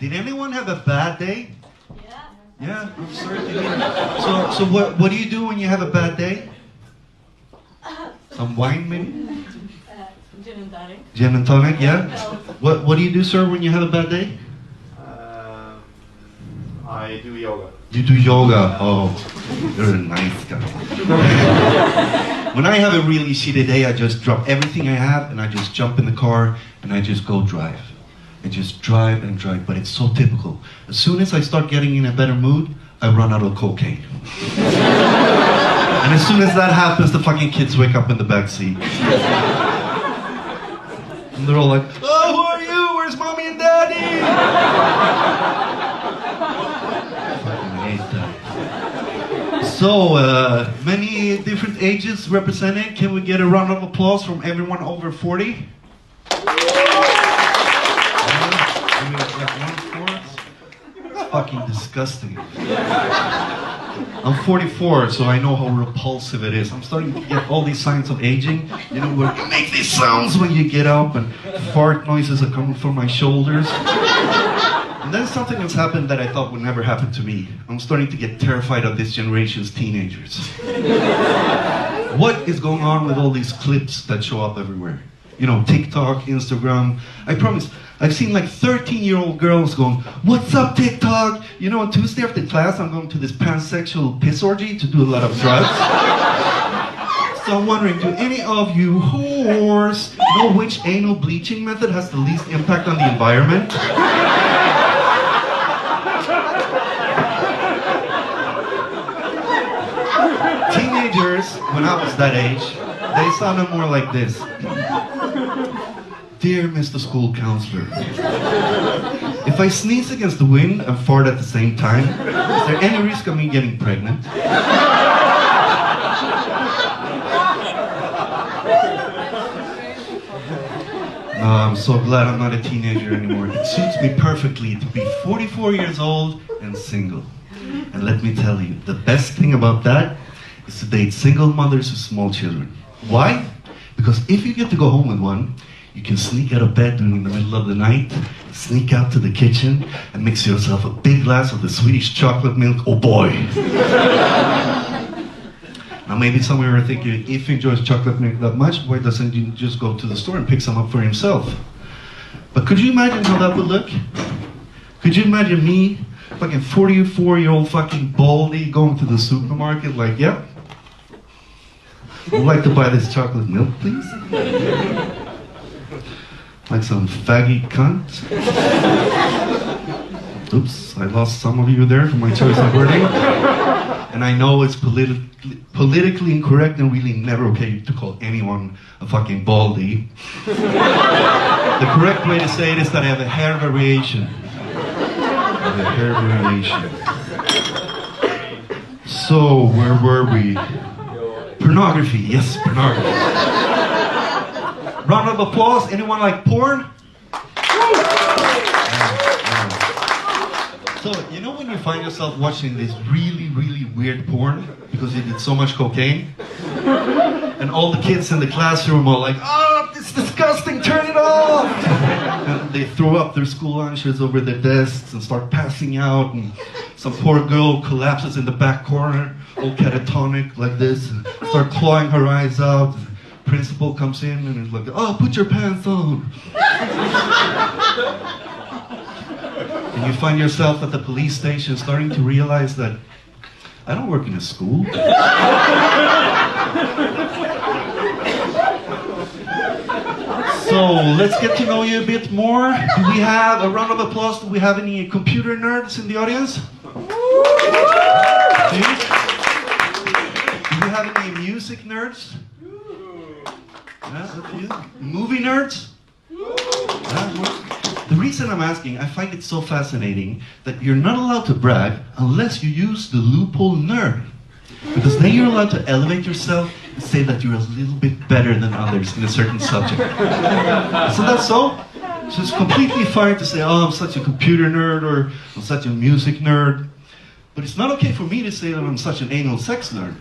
Did anyone have a bad day? Yeah. Yeah, I'm sorry to hear. So what do you do when you have a bad day? Some wine, maybe? Gin and tonic. Gin and tonic, yeah. What do you do, sir, when you have a bad day? I do yoga. You do yoga. Oh, you're a nice guy. When I have a really shitty day, I just drop everything I have and I just jump in the car and I just go drive. And just drive and drive, but it's so typical. As soon as I start getting in a better mood, I run out of cocaine. And as soon as that happens, the fucking kids wake up in the back seat. And they're all like, oh, who are you? Where's mommy and daddy? Fucking hate that. So, many different ages represented. Can we get a round of applause from everyone over 40? It's fucking disgusting. I'm 44, so I know how repulsive it is. I'm starting to get all these signs of aging. You know, where you make these sounds when you get up, and fart noises are coming from my shoulders. And then something has happened that I thought would never happen to me. I'm starting to get terrified of this generation's teenagers. What is going on with all these clips that show up everywhere? You know, TikTok, Instagram. I promise, I've seen like 13-year-old girls going, what's up, TikTok? You know, on Tuesday after class, I'm going to this pansexual piss orgy to do a lot of drugs. So I'm wondering, do any of you whores know which anal bleaching method has the least impact on the environment? Teenagers, when I was that age, they sounded more like this. Dear Mr. School Counselor, if I sneeze against the wind and fart at the same time, is there any risk of me getting pregnant? I'm so glad I'm not a teenager anymore. It suits me perfectly to be 44 years old and single. And let me tell you, the best thing about that is to date single mothers with small children. Why? Because if you get to go home with one, you can sneak out of bed during the middle of the night, sneak out to the kitchen, and mix yourself a big glass of the Swedish chocolate milk. Oh boy! Now maybe some of you are thinking, if he enjoys chocolate milk that much, why doesn't he just go to the store and pick some up for himself? But could you imagine how that would look? Could you imagine me, fucking 44-year-old fucking baldy, going to the supermarket like, yep, would like to buy this chocolate milk, please? Like some faggy cunt. Oops, I lost some of you there for my choice of wording. And I know it's politically incorrect and really never okay to call anyone a fucking baldy. The correct way to say it is that I have a hair variation. I have a hair variation. So, where were we? Pornography, yes, pornography. Round of applause, anyone like porn? So, you know when you find yourself watching this really, really weird porn because you did so much cocaine? And all the kids in the classroom are like, oh, it's disgusting, turn it off! And they throw up their school lunches over their desks and start passing out, and some poor girl collapses in the back corner, all catatonic like this, and start clawing her eyes out. Principal comes in and is like, oh, put your pants on. And you find yourself at the police station starting to realize that I don't work in a school. So let's get to know you a bit more. Do we have a round of applause? Do we have any computer nerds in the audience? Do we have any music nerds? Yeah, that's you. Movie nerds? The reason I'm asking, I find it so fascinating that you're not allowed to brag unless you use the loophole nerd. Because then you're allowed to elevate yourself and say that you're a little bit better than others in a certain subject. Isn't that so? So it's completely fine to say, oh, I'm such a computer nerd or I'm such a music nerd. But it's not okay for me to say that I'm such an anal sex nerd.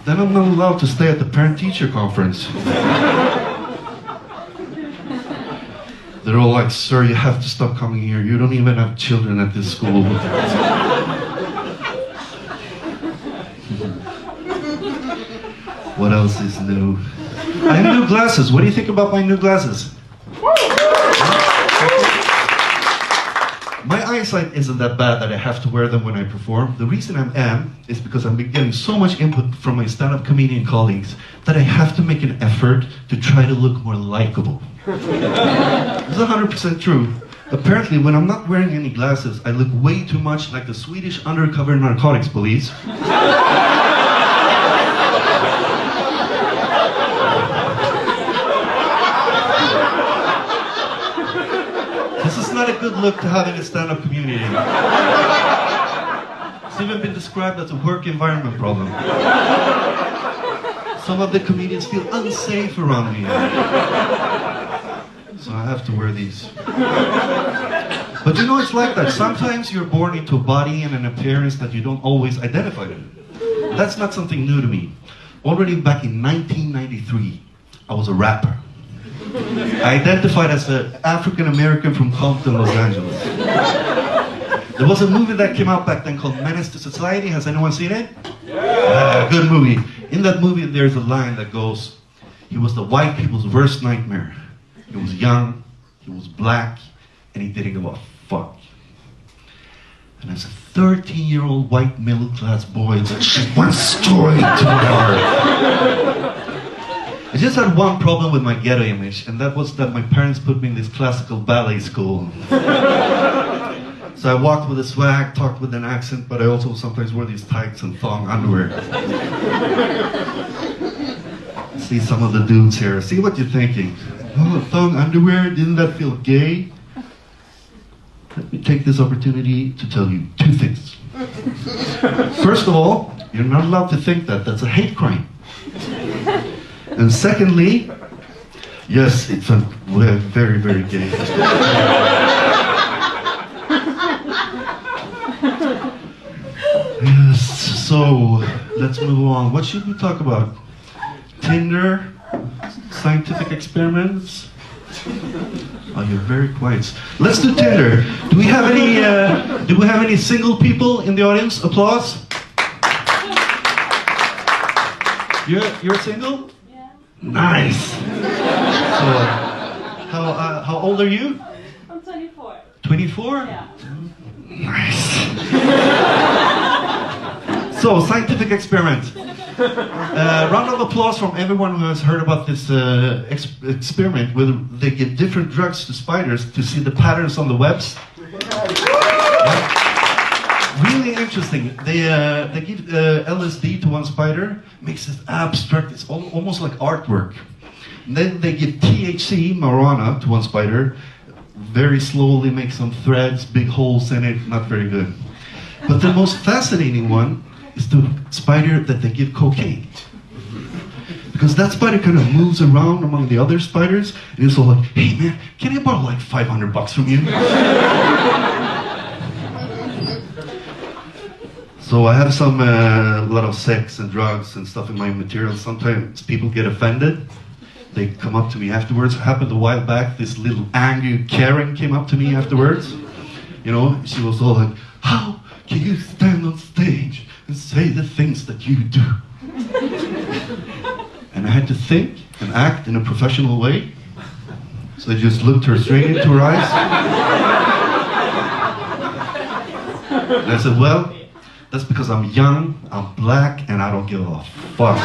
Then I'm not allowed to stay at the parent-teacher conference. They're all like, sir, you have to stop coming here. You don't even have children at this school. What else is new? I have new glasses. What do you think about my new glasses? My eyesight isn't that bad that I have to wear them when I perform. The reason I am is because I've been getting so much input from my stand-up comedian colleagues that I have to make an effort to try to look more likable. This is 100% true. Apparently, when I'm not wearing any glasses, I look way too much like the Swedish undercover narcotics police. This is not a good look to have in a stand-up community. It's even been described as a work environment problem. Some of the comedians feel unsafe around me. So I have to wear these. But you know, it's like that. Sometimes you're born into a body and an appearance that you don't always identify with. That's not something new to me. Already back in 1993, I was a rapper. I identified as an African-American from Compton, Los Angeles. There was a movie that came out back then called Menace to Society. Has anyone seen it? Yeah. Good movie. In that movie, there's a line that goes, he was the white people's worst nightmare. He was young, he was black, and he didn't give a fuck. And as a 13-year-old white middle-class boy, that shit went straight to my heart. I just had one problem with my ghetto image, and that was that my parents put me in this classical ballet school. So I walked with a swag, talked with an accent, but I also sometimes wore these tights and thong underwear. See some of the dudes here. See what you're thinking. Oh, thong underwear, didn't that feel gay? Let me take this opportunity to tell you two things. First of all, you're not allowed to think that. That's a hate crime. And secondly, yes, it's very, very gay. Yes, so let's move on. What should we talk about? Tinder? Scientific experiments? Oh, you're very quiet. Let's do Tinder. Do we have any single people in the audience? Applause. You're single? Yeah. Nice. So, how old are you? I'm 24. 24? Yeah. Nice. So, scientific experiment. Round of applause from everyone who has heard about this experiment where they give different drugs to spiders to see the patterns on the webs. Yeah. Really interesting. They give LSD to one spider, makes it abstract, it's almost like artwork. And then they give THC, marijuana, to one spider, very slowly make some threads, big holes in it, not very good. But the most fascinating one is the spider that they give cocaine. Because that spider kind of moves around among the other spiders, and it's all like, hey man, can I borrow like $500 from you? So I have a lot of sex and drugs and stuff in my material. Sometimes people get offended. They come up to me afterwards. It happened a while back, this little angry Karen came up to me afterwards. You know, she was all like, how can you stand on stage and say the things that you do? And I had to think and act in a professional way. So I just looked her straight into her eyes. And I said, well, that's because I'm young, I'm black, and I don't give a fuck.